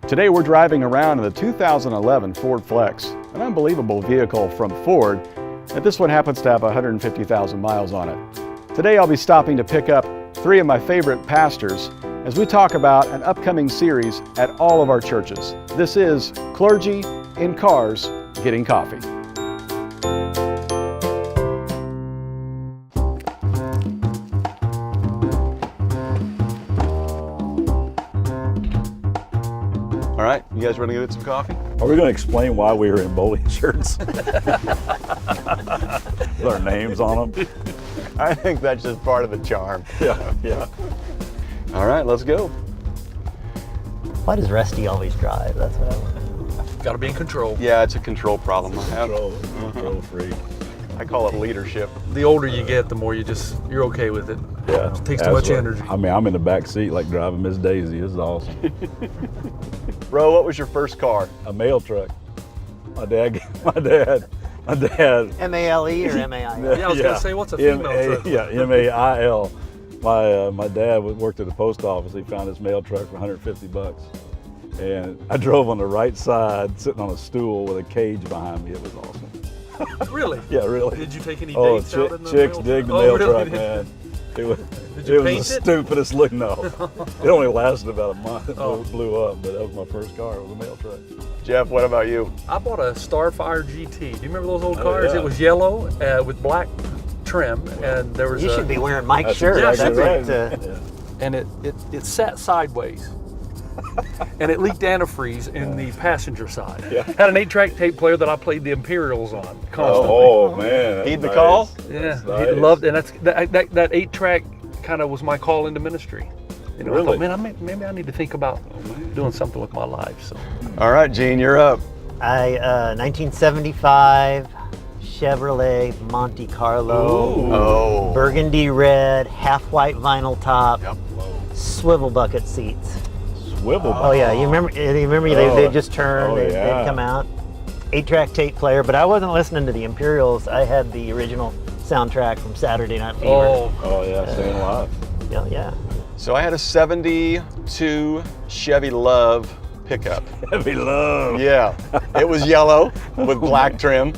Today we're driving around in the 2011 Ford Flex, an unbelievable vehicle from Ford, and this one happens to have 150,000 miles on it. Today I'll be stopping to pick up three of my favorite pastors as we talk about an upcoming series at all of our churches. This is Clergy in Cars Getting Coffee. All right, you guys ready to get some coffee? Are we going to explain why we were in bowling shirts? With our names on them? I think that's just part of the charm. Yeah. All right, let's go. Why does Rusty always drive? That's what I want. Got to be in control. Yeah, it's a control problem I have. Control freak. I call it leadership. The older you get, the more you're okay with it. Yeah. It takes too much energy. I mean, I'm in the back seat like driving Miss Daisy. This is awesome. Bro, what was your first car? A mail truck. My dad. M-A-L-E or M-A-I-L? Yeah, I was going to say, what's a female truck? Yeah, M-A-I-L. My dad worked at the post office. He found this mail truck for $150. And I drove on the right side, sitting on a stool with a cage behind me. It was awesome. Really? Yeah, really. Did you take any dates out in the chicks mail dig the truck? mail Really? truck, man. It was you the paint it? stupidest look. No, it only lasted about a month. It Oh. blew up, but that was my first car. It was a mail truck. Jeff, what about you? I bought a Starfire GT. Do you remember those old cars? yeah. It was yellow with black trim, and there was You a, should be wearing Mike's That's shirt. exactly That's right. and it sat sideways. And it leaked antifreeze in the passenger side. Yeah. Had an 8-track tape player that I played the Imperials on constantly. Oh man, that's Heed the nice. call? Yeah, That's he nice. loved, and that 8-track kind of was my call into ministry. You know, I Really? thought, man, maybe I need to think about doing something with my life. So, All right, Gene, you're up. 1975 Chevrolet Monte Carlo. Ooh. Oh. Burgundy red, half white vinyl top, Yep. swivel bucket seats. Swivel. Oh yeah, you remember they just turned, they'd come out. 8-track tape player, but I wasn't listening to the Imperials. I had the original soundtrack from Saturday Night Fever. Oh yeah, staying alive. Yeah. So I had a 72 Chevy Love pickup. Heavy love. Yeah, it was yellow with black trim.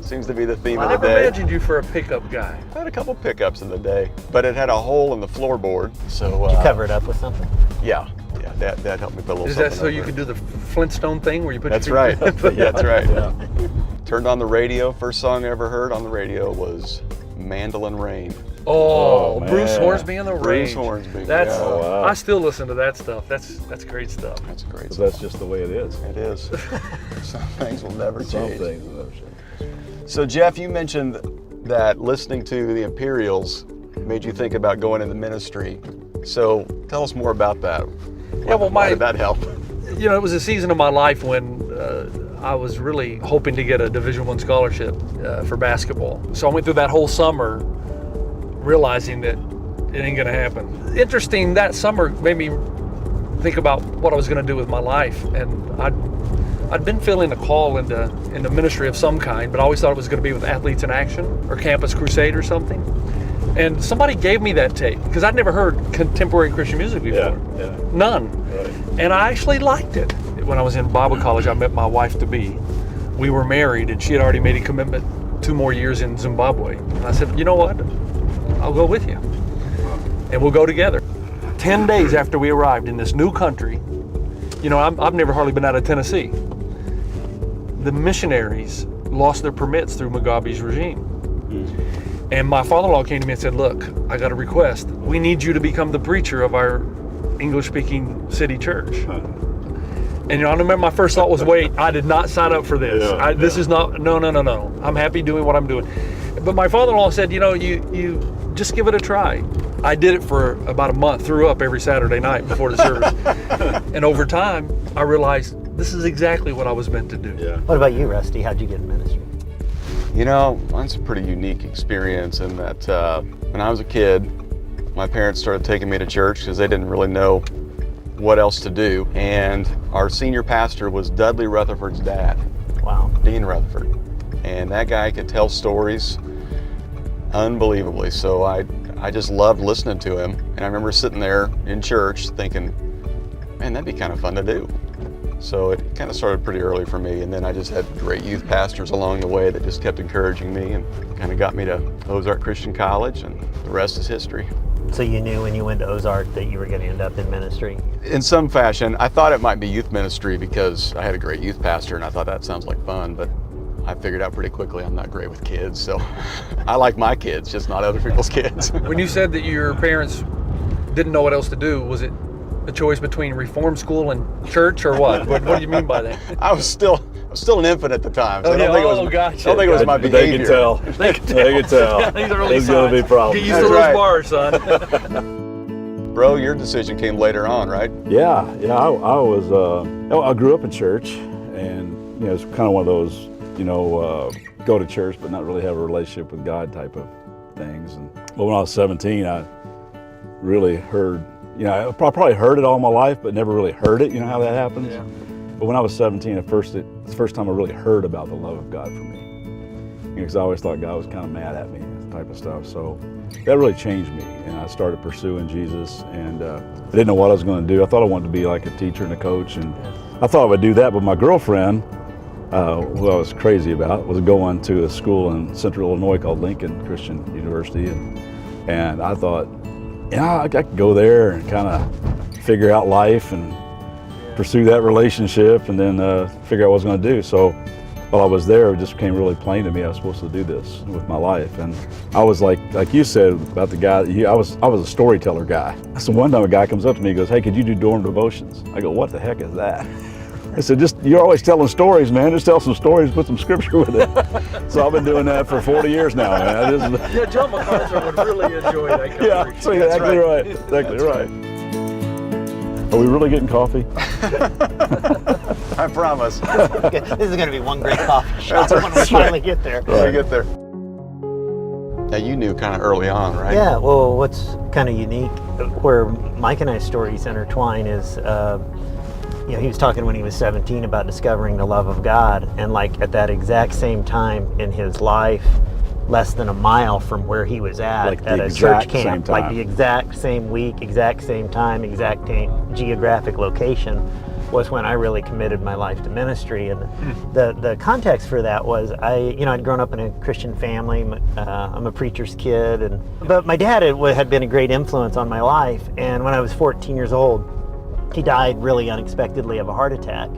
Seems to be the theme I of never the day. imagined you for a pickup guy. I had a couple pickups in the day, but it had a hole in the floorboard. So Cover it up with something. Yeah, that helped me put a little Is something that so you over can it. do the Flintstone thing where you put That's your right. feet That's right. Yeah. Turned on the radio. First song I ever heard on the radio was Mandolin Rain. Oh, Oh, Bruce man. Hornsby on the Bruce range. Hornsby, That's yeah. Oh, wow. I still listen to that stuff. That's great stuff. That's a great But song. that's just the way it is. It is. Some things will never Some change. things will never change. So Jeff, you mentioned that listening to the Imperials made you think about going into ministry. So tell us more about that. Yeah, well, Why did that help? You know, it was a season of my life when I was really hoping to get a Division I scholarship for basketball. So I went through that whole summer realizing that it ain't gonna happen. Interesting, that summer made me think about what I was gonna do with my life. And I'd been feeling a call into ministry of some kind, but I always thought it was gonna be with Athletes in Action or Campus Crusade or something. And somebody gave me that tape because I'd never heard contemporary Christian music before. Yeah. None. Right. And I actually liked it. When I was in Bible college, I met my wife-to-be. We were married, and she had already made a commitment 2 more years in Zimbabwe. And I said, you know what? I'll go with you. And we'll go together. 10 days after we arrived in this new country, you know, I've never hardly been out of Tennessee. The missionaries lost their permits through Mugabe's regime. And my father-in-law came to me and said, look, I got a request. We need you to become the preacher of our English-speaking city church. And you know, I remember my first thought was, wait, I did not sign up for this. This is not, no. I'm happy doing what I'm doing. But my father-in-law said, you know, you just give it a try. I did it for about a month, threw up every Saturday night before the service. And over time, I realized this is exactly what I was meant to do. Yeah. What about you, Rusty? How'd you get in ministry? You know, mine's a pretty unique experience in that when I was a kid, my parents started taking me to church because they didn't really know what else to do. And our senior pastor was Dudley Rutherford's dad, Wow. Dean Rutherford. And that guy could tell stories unbelievably. So I just loved listening to him. And I remember sitting there in church thinking, man, that'd be kind of fun to do. So it kind of started pretty early for me, and then I just had great youth pastors along the way that just kept encouraging me and kind of got me to Ozark Christian College, and the rest is history. So you knew when you went to Ozark that you were going to end up in ministry? In some fashion. I thought it might be youth ministry because I had a great youth pastor and I thought that sounds like fun, but I figured out pretty quickly I'm not great with kids, so I like my kids, just not other people's kids. When you said that your parents didn't know what else to do, was it a choice between reform school and church, or what? What do you mean by that? I was still an infant at the time, so I don't think it was my They behavior. can tell. They can tell. These early There's going to be signs. problems. Get used to That's those right. bars, son. Bro, your decision came later on, right? Yeah. I was. I grew up in church, and it's kind of one of those, go to church but not really have a relationship with God type of things. But when I was 17, I really heard. I probably heard it all my life, but never really heard it. You know how that happens? Yeah. But when I was 17, it's the first time I really heard about the love of God for me. Because I always thought God was kind of mad at me, type of stuff. So that really changed me, and I started pursuing Jesus. And I didn't know what I was going to do. I thought I wanted to be like a teacher and a coach, and I thought I would do that. But my girlfriend, who I was crazy about, was going to a school in Central Illinois called Lincoln Christian University, and I thought, I could go there and kind of figure out life and pursue that relationship, and then figure out what I was going to do. So while I was there, it just became really plain to me I was supposed to do this with my life. And I was like you said about the guy, I was a storyteller guy. So one time a guy comes up to me and goes, "Hey, could you do dorm devotions?" I go, "What the heck is that?" I said, "You're always telling stories, man. Just tell some stories, put some scripture with it." So I've been doing that for 40 years now, man. Yeah, John MacArthur would really enjoy that kind Yeah, of so exactly right. Exactly right. Are we really getting coffee? I promise. Okay, this is going to be one great coffee shop when we finally get there. When we get there. Now you knew kind of early on, right? Yeah, well, what's kind of unique, where Mike and I's stories intertwine is, he was talking when he was 17 about discovering the love of God, and like at that exact same time in his life, less than a mile from where he was at a church camp, like the exact same week, exact same time, exact geographic location, was when I really committed my life to ministry. And the context for that was I'd grown up in a Christian family. I'm a preacher's kid, but my dad had been a great influence on my life. And when I was 14 years old, he died really unexpectedly of a heart attack.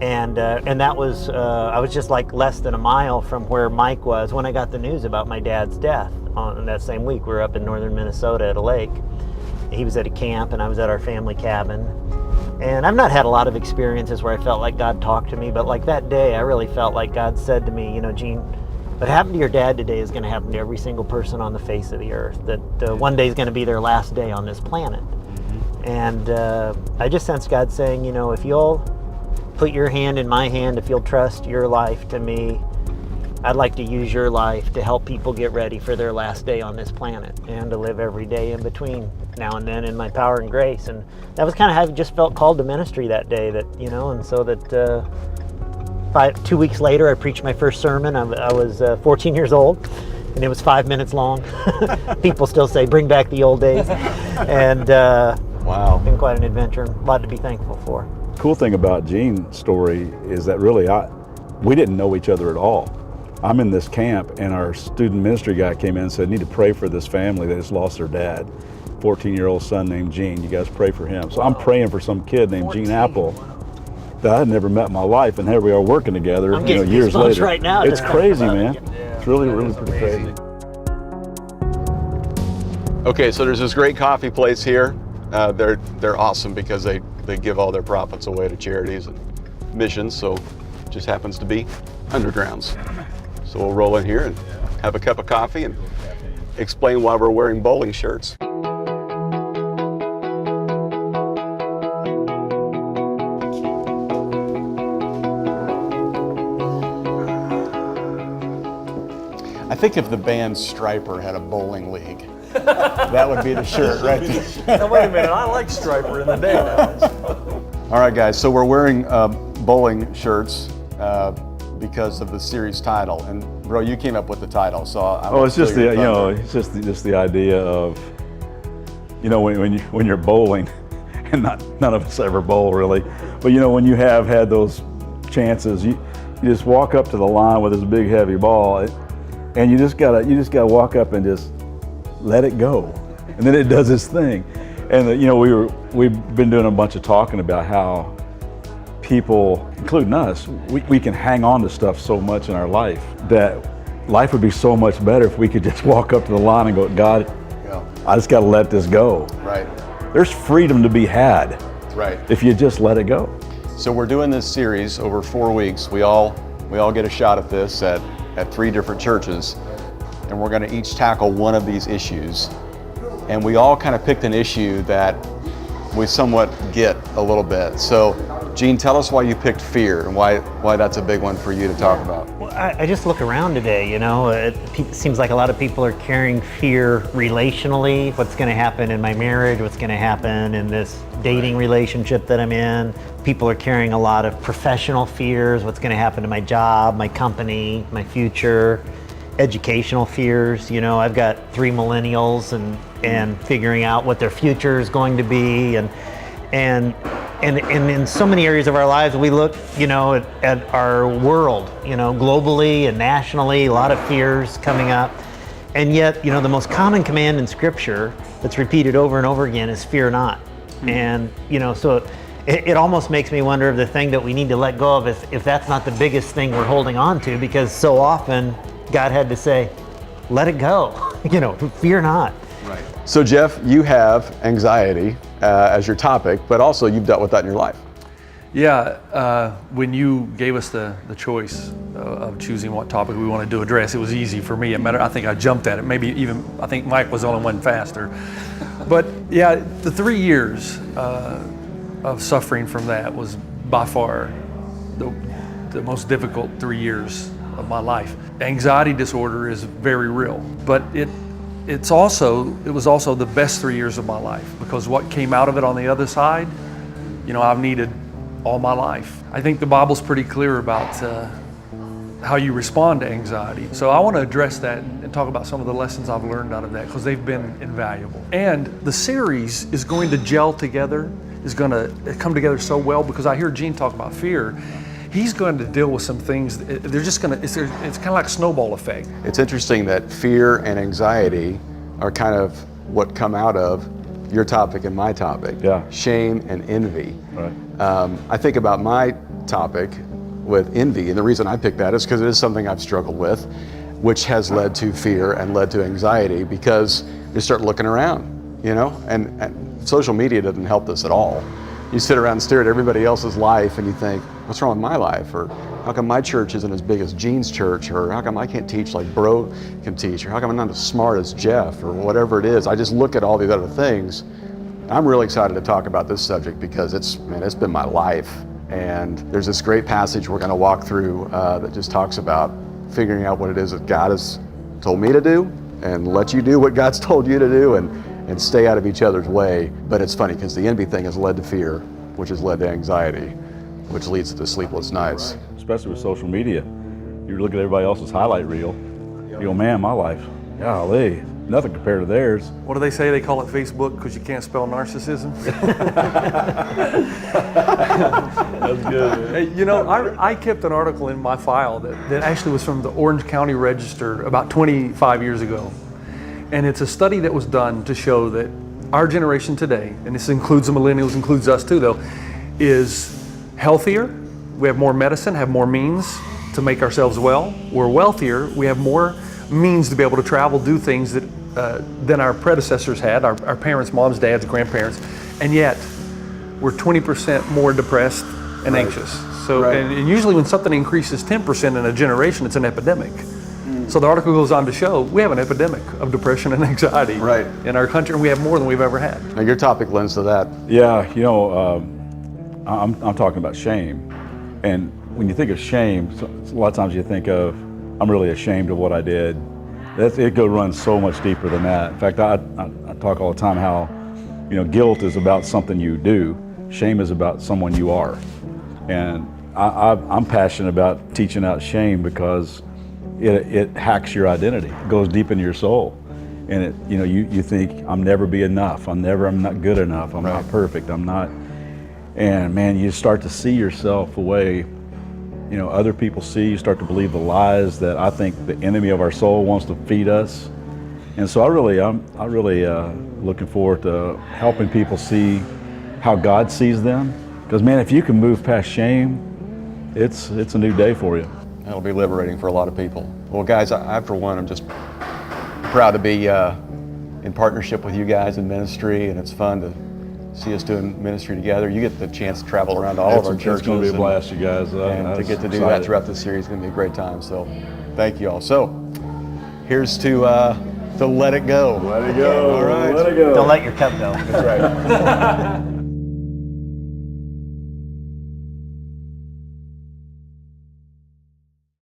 And that was, I was just like less than a mile from where Mike was when I got the news about my dad's death on that same week. We were up in northern Minnesota at a lake. He was at a camp and I was at our family cabin. And I've not had a lot of experiences where I felt like God talked to me, but like that day, I really felt like God said to me, Gene, what happened to your dad today is going to happen to every single person on the face of the earth. That one day is going to be their last day on this planet. And I just sensed God saying, if you'll put your hand in my hand, if you'll trust your life to me, I'd like to use your life to help people get ready for their last day on this planet and to live every day in between now and then in my power and grace. And that was kind of how I just felt called to ministry that day, and so that 2 weeks later, I preached my first sermon. I was 14 years old, and it was 5 minutes long. People still say, bring back the old days. And wow, it's been quite an adventure, and a lot to be thankful for. Cool thing about Gene's story is that really we didn't know each other at all. I'm in this camp, and our student ministry guy came in and said, "Need to pray for this family that just lost their dad, 14-year-old son named Gene. You guys pray for him." So I'm praying for some kid named Gene Apple that I had never met in my life, and here we are working together. I'm getting years goosebumps later. right now. It's crazy, man. Yeah. It's really pretty crazy. Okay, so there's this great coffee place here. They're awesome because they give all their profits away to charities and missions. So it just happens to be Undergrounds. So we'll roll in here and have a cup of coffee and explain why we're wearing bowling shirts. I think if the band Stryper had a bowling league, that would be the shirt right there. Now wait a minute, I like Striper in the day now. All right, guys, so we're wearing bowling shirts because of the series title. And bro, you came up with the title, so It's just the idea of, when you're bowling, and none of us ever bowl really, But you know, when you have had those chances, you just walk up to the line with this big heavy ball, and you just gotta walk up and just let it go, and then it does its thing. And you know, we've been doing a bunch of talking about how people, including us, we can hang on to stuff so much in our life that life would be so much better if we could just walk up to the line and go, God, I just got to let this go. Right. There's freedom to be had. Right. If you just let it go. So we're doing this series over 4 weeks. We all get a shot at this at 3 different churches, and we're going to each tackle one of these issues. And we all kind of picked an issue that we somewhat get a little bit. So, Gene, tell us why you picked fear and why that's a big one for you to talk about. Well, I just look around today, you know, it seems like a lot of people are carrying fear relationally. What's going to happen in my marriage? What's going to happen in this dating relationship that I'm in? People are carrying a lot of professional fears. What's going to happen to my job, my company, my future? Educational fears. You know, I've got 3 millennials and figuring out what their future is going to be, and in so many areas of our lives, we look, you know, at our world, you know, globally and nationally, a lot of fears coming up. And yet, you know, the most common command in Scripture that's repeated over and over again is fear not. And, you know, so it almost makes me wonder if the thing that we need to let go of, if that's not the biggest thing we're holding on to, because so often God had to say, let it go, you know, fear not. Right. So Jeff, you have anxiety as your topic, but also you've dealt with that in your life. Yeah, when you gave us the choice of choosing what topic we wanted to address, it was easy for me. I think I jumped at it. Maybe even, I think Mike was the only one faster. But yeah, the 3 years of suffering from that was by far the most difficult 3 years of my life. Anxiety disorder is very real, but it was also the best 3 years of my life, because what came out of it on the other side, you know, I've needed all my life. I think the Bible's pretty clear about how you respond to anxiety. So I want to address that and talk about some of the lessons I've learned out of that, because they've been invaluable. And the series is going to gel together, is going to come together so well, because I hear Gene talk about fear. He's going to deal with some things. They're just going to, it's kind of like a snowball effect. It's interesting that fear and anxiety are kind of what come out of your topic and my topic. Yeah. Shame and envy. Right. I think about my topic with envy, and the reason I picked that is because it is something I've struggled with, which has led to fear and led to anxiety, because you start looking around, you know, and social media doesn't help this at all. You sit around and stare at everybody else's life and you think, what's wrong with my life? Or how come my church isn't as big as Gene's church? Or how come I can't teach like Bro can teach? Or how come I'm not as smart as Jeff? Or whatever it is. I just look at all these other things. I'm really excited to talk about this subject because it's been my life. And there's this great passage we're going to walk through that just talks about figuring out what it is that God has told me to do, and let you do what God's told you to do, and stay out of each other's way. But it's funny because the envy thing has led to fear, which has led to anxiety, which leads to sleepless nights. Right. Especially with social media. You look at everybody else's highlight reel, you go, man, my life, golly, nothing compared to theirs. What do they say? They call it Facebook because you can't spell narcissism. That's good. Hey, you know, I kept an article in my file that actually was from the Orange County Register about 25 years ago. And it's a study that was done to show that our generation today, and this includes the millennials, includes us too though, is healthier. We have more medicine, have more means to make ourselves well. We're wealthier. We have more means to be able to travel, do things that than our predecessors had, our parents, moms, dads, grandparents, and yet we're 20% more depressed and anxious. So, and usually when something increases 10% in a generation, it's an epidemic. So the article goes on to show we have an epidemic of depression and anxiety in our country, and we have more than we've ever had. Now your topic lends to that. Yeah, you know, I'm talking about shame. And when you think of shame, a lot of times you think of, I'm really ashamed of what I did. It goes run so much deeper than that. In fact, I talk all the time how, you know, guilt is about something you do. Shame is about someone you are. And I'm passionate about teaching out shame because it hacks your identity. It goes deep into your soul. And you know, you think, I'm never be enough. I'm not good enough. I'm not perfect. I'm not. And man, you start to see yourself the way, other people see. You start to believe the lies that I think the enemy of our soul wants to feed us. And so I'm really looking forward to helping people see how God sees them. Because man, if you can move past shame, it's a new day for you. That'll be liberating for a lot of people. Well, guys, I for one, I'm just proud to be in partnership with you guys in ministry, and it's fun to see us doing ministry together. You get the chance to travel around to all of our churches. It's going to be a blast, you guys. And to get to do that throughout this series is going to be a great time. So thank you all. So here's to let it go. Let it go. All right. Let it go. Don't let your cup go. That's right.